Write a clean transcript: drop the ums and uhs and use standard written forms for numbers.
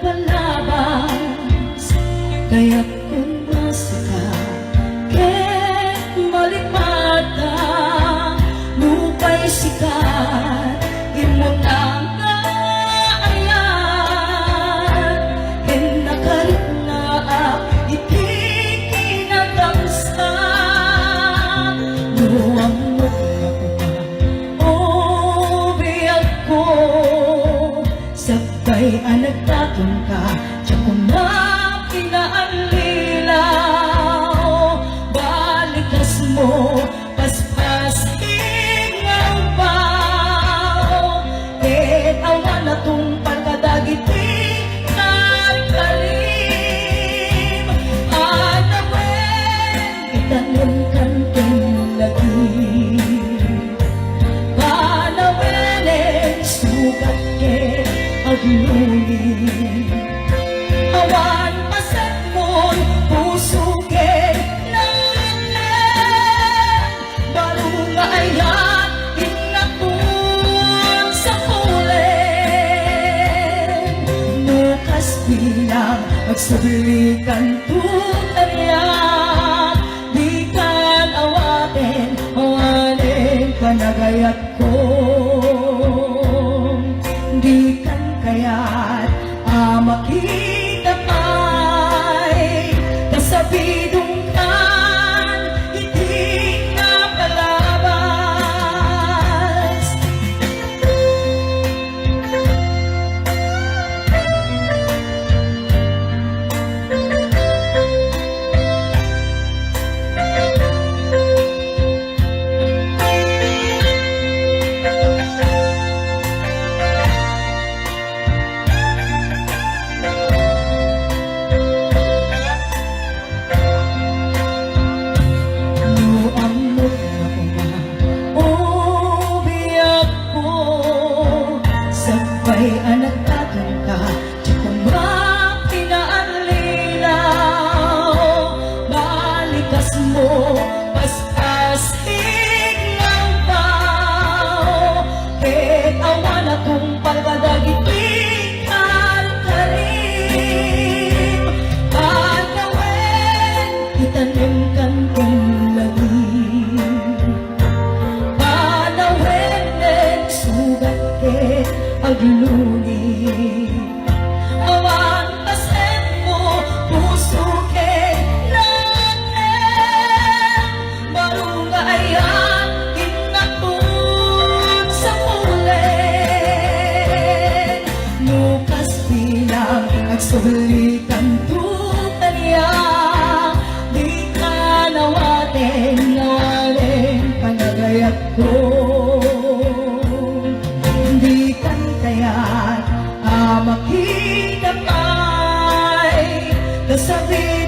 palabas, kaya kung masika ket malikmata lupay sikat imo nang kaayan ken nakalit na iti kinatangsa luwang mo o biyag ko sabay anagtatong ka tiyak ko na pinaalila balikas mo paspas ingaw baw ket awan na tong pagkadagiti kalim anawen itanim kan lagi panawenen sugat ket aglugi awan pasat mon puso ket nanen baru nga ayan inatun sa kulen nukas bilang magsublikan tutariyak di kan awaten awanen panagayat ko di kan kaya't makita pa'y kasabidong kan hindi na palabas sabay anak tatang ka di ko mapinaalila balikas mo paspas ingaw baw ket awan akong pagkadagiti karim panawen itanim kan kong lagi panawenen sugat ket aglugi awan pasen mo puso ket nanen baru nga ayan inatun sa kulen nukas bilang agsublikan tutariyak di ka nawaten nawaten panagayat ko hindi kan kaya't makita pa'y kasabit